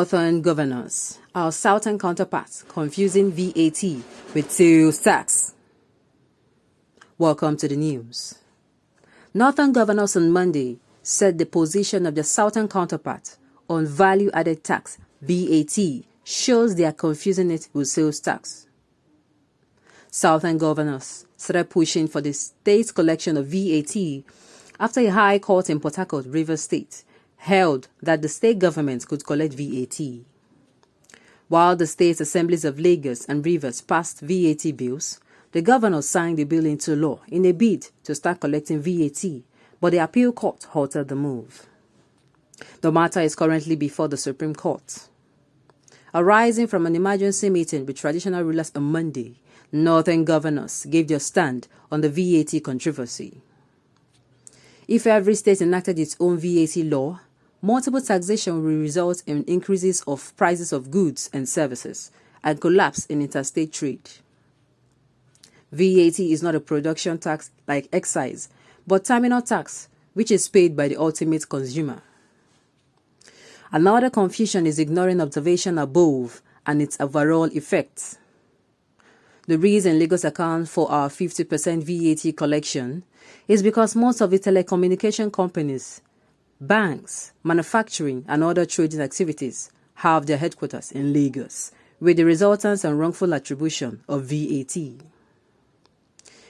Northern governors, our southern counterparts, confusing VAT with sales tax. Welcome to the news. Northern governors on Monday said the position of the southern counterpart on value-added tax, VAT, shows they are confusing it with sales tax. Southern governors started pushing for the state's collection of VAT after a high court in Port Harcourt, Rivers State, held that the state government could collect VAT. While the state assemblies of Lagos and Rivers passed VAT bills, the governors signed the bill into law in a bid to start collecting VAT, but the appeal court halted the move. The matter is currently before the Supreme Court. Arising from an emergency meeting with traditional rulers on Monday, Northern governors gave their stand on the VAT controversy. If every state enacted its own VAT law, multiple taxation will result in increases of prices of goods and services and collapse in interstate trade. VAT is not a production tax like excise, but terminal tax, which is paid by the ultimate consumer. Another confusion is ignoring observation above and its overall effects. The reason Lagos accounts for our 50% VAT collection is because most of the telecommunication companies, banks, manufacturing, and other trading activities have their headquarters in Lagos, with the resultant and wrongful attribution of VAT.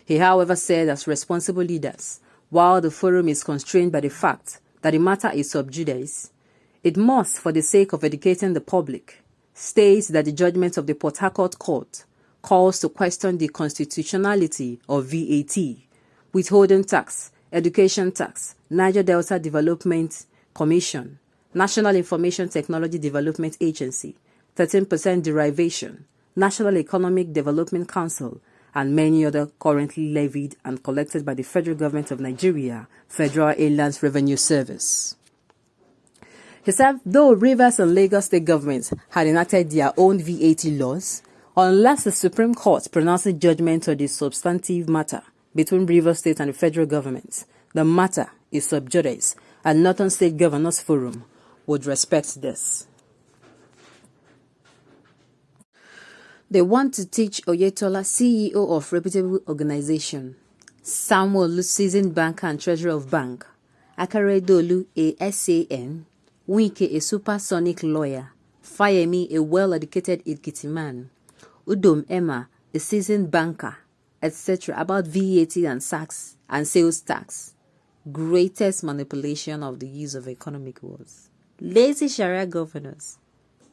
He, however, said as responsible leaders, while the forum is constrained by the fact that the matter is sub judice, it must, for the sake of educating the public, state that the judgment of the Port Harcourt Court calls to question the constitutionality of VAT, withholding tax, education tax, Niger Delta Development Commission, National Information Technology Development Agency, 13% derivation, National Economic Development Council, and many other currently levied and collected by the federal government of Nigeria, Federal Inland Revenue Service. He said, though Rivers and Lagos state governments had enacted their own VAT laws, unless the Supreme Court pronounces judgment on the substantive matter between Rivers State and the federal government, the matter is sub judice, and Northern State Governors Forum would respect this. They want to teach Oyetola, CEO of reputable organization, Samuel, seasoned banker and treasurer of bank, Akaredolu, a SAN, Wike, a supersonic lawyer, Fayemi, a well-educated Ikiti man, Udom Emma, a seasoned banker, etc., about VAT and tax and sales tax. Greatest manipulation of the use of economic words. Lazy Sharia governors.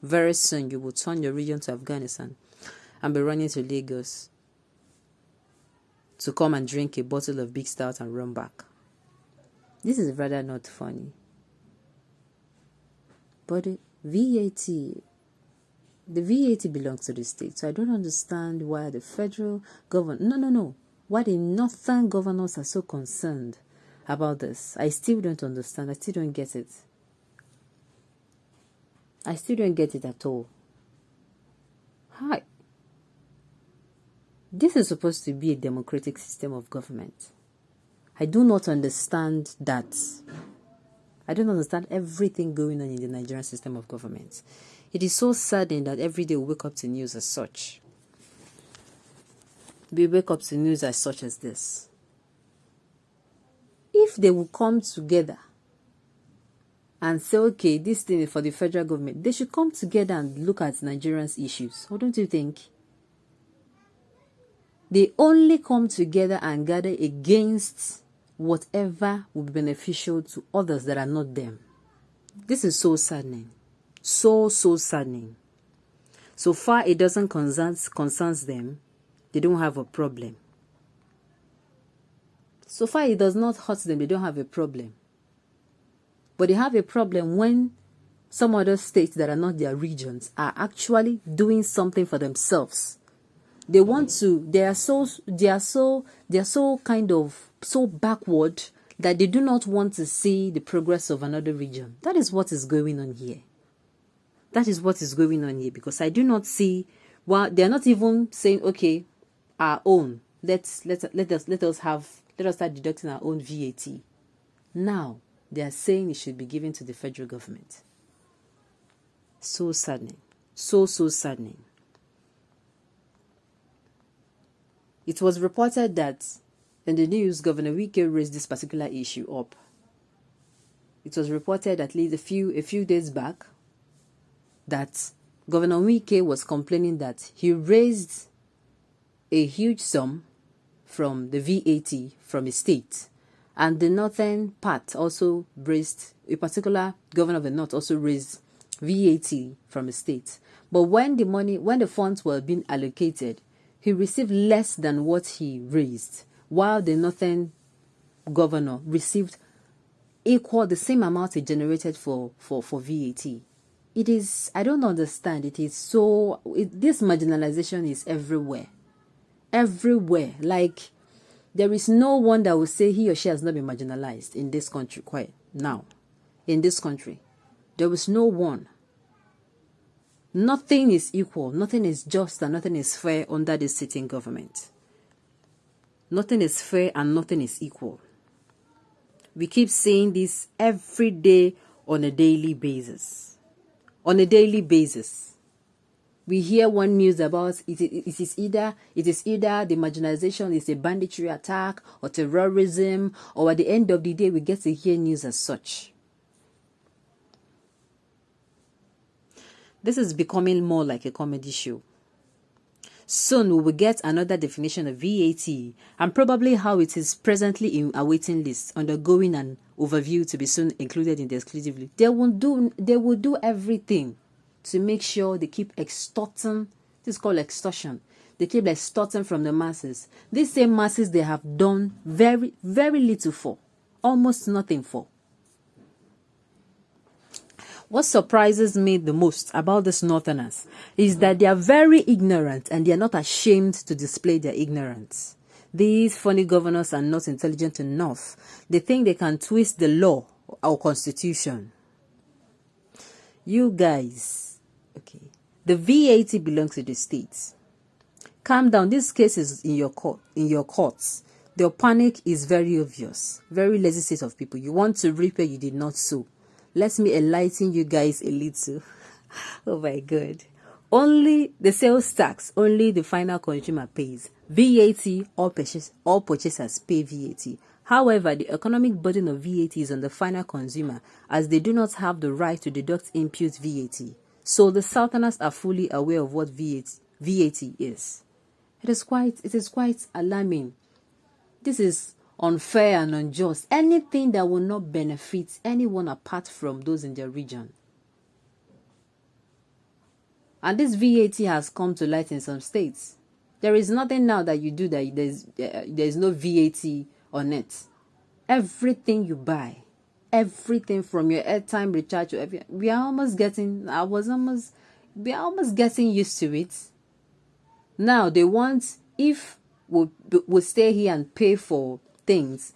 Very soon you will turn your region to Afghanistan and be running to Lagos to come and drink a bottle of Big Stout and run back. This is rather not funny. But the VAT belongs to the state, so I don't understand why the federal government, why the northern governors are so concerned about this. I still don't understand. I still don't get it. I still don't get it at all. Hi. This is supposed to be a democratic system of government. I do not understand that. I don't understand everything going on in the Nigerian system of government. It is so saddening that every day we wake up to news as such. We wake up to news as such as this. If they will come together and say, okay, this thing is for the federal government, they should come together and look at Nigerians' issues. Or don't you think? They only come together and gather against whatever will be beneficial to others that are not them. This is so saddening. So saddening. So far it doesn't concerns them, they don't have a problem. So far it does not hurt them, they don't have a problem. But they have a problem when some other states that are not their regions are actually doing something for themselves. They want to, they are so backward that they do not want to see the progress of another region. That is what is going on here. That is what is going on here, because I do not see, well, they're not even saying, okay, our own, let us start deducting our own VAT. Now they are saying it should be given to the federal government. So saddening. So saddening. It was reported that in the news, Governor Wike raised this particular issue up. It was reported at least a few days back that Governor Wike was complaining that he raised a huge sum from the VAT from his state, and the northern part also raised, a particular governor of the north also raised VAT from his state. But when the funds were being allocated, he received less than what he raised, while the northern governor received the same amount he generated for VAT. It is, I don't understand. It is so, this marginalization is everywhere. Everywhere. Like, there is no one that will say he or she has not been marginalized in this country quite now. In this country, there is no one. Nothing is equal, nothing is just, and nothing is fair under this sitting government. Nothing is fair and nothing is equal. We keep saying this every day on a daily basis. On a daily basis. We hear one news about it is either the marginalization is a banditry attack or terrorism, or at the end of the day we get to hear news as such. This is becoming more like a comedy show. Soon we will get another definition of VAT and probably how it is presently in a waiting list, undergoing an overview to be soon included in the exclusive list. They will do everything to make sure they keep extorting. This is called extortion. They keep extorting from the masses. These same masses they have done very, very little for, almost nothing for. What surprises me the most about these northerners is that they are very ignorant and they are not ashamed to display their ignorance. These funny governors are not intelligent enough. They think they can twist the law or constitution. You guys, okay, the VAT belongs to the states. Calm down. This case is in your courts. Their panic is very obvious. Very lazy state of people. You want to reap where you did not sow. Let me enlighten you guys a little. Oh my God. Only the sales tax, only the final consumer pays. VAT, all purchasers pay VAT. However, the economic burden of VAT is on the final consumer, as they do not have the right to deduct input VAT. So the Southerners are fully aware of what VAT is. It is quite alarming. This is unfair and unjust. Anything that will not benefit anyone apart from those in their region. And this VAT has come to light in some states. There is nothing now that you do that there's no VAT on it. Everything you buy, everything from your airtime recharge to everything, we are almost getting used to it. Now they want, if we'll stay here and pay for things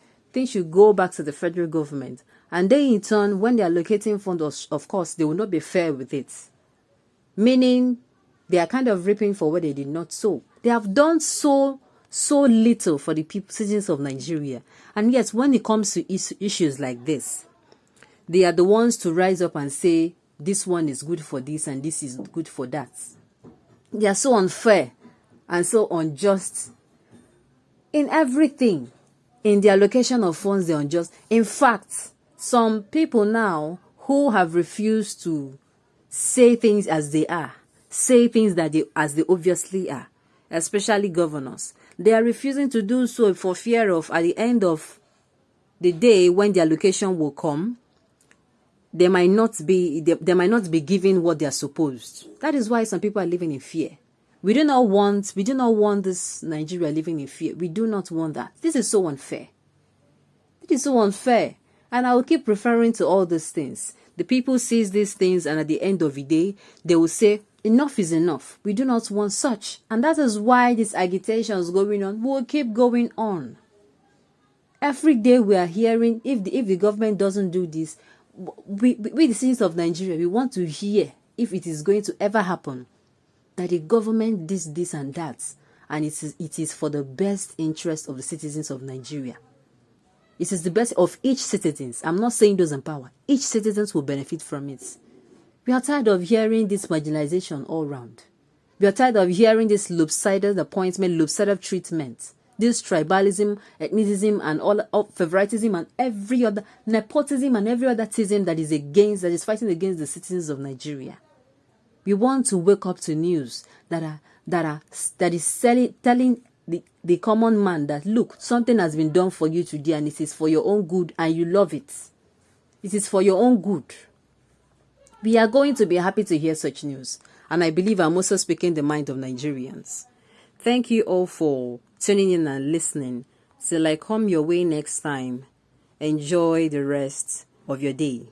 should go back to the federal government, and they in turn, when they are allocating funds, of course they will not be fair with it, meaning they are kind of reaping for what they did not sow. They have done so little for the citizens of Nigeria, and yet when it comes to issues like this, they are the ones to rise up and say this one is good for this and this is good for that. They are so unfair and so unjust in everything. In the allocation of funds, they're unjust. In fact, some people now who have refused to say things as they are, say things as they obviously are, especially governors, they are refusing to do so for fear of, at the end of the day, when the allocation will come, they might not be given what they are supposed. That is why some people are living in fear. We do not want this Nigeria living in fear. We do not want that. This is so unfair. It is so unfair. And I will keep referring to all these things. The people see these things, and at the end of the day, they will say, enough is enough. We do not want such. And that is why this agitation is going on. We will keep going on. Every day we are hearing, if the government doesn't do this, we the citizens of Nigeria, we want to hear if it is going to ever happen, that the government does this and that, and it is for the best interest of the citizens of Nigeria. It is the best of each citizen. I'm not saying those in power. Each citizen will benefit from it. We are tired of hearing this marginalization all round. We are tired of hearing this lopsided appointment, lopsided treatment, this tribalism, ethnicism, and all favoritism, and every other nepotism and every other tism that is fighting against the citizens of Nigeria. We want to wake up to news that is telling the common man that, look, something has been done for you today and it is for your own good and you love it. It is for your own good. We are going to be happy to hear such news, and I believe I'm also speaking the mind of Nigerians. Thank you all for tuning in and listening. Till I come your way next time, enjoy the rest of your day.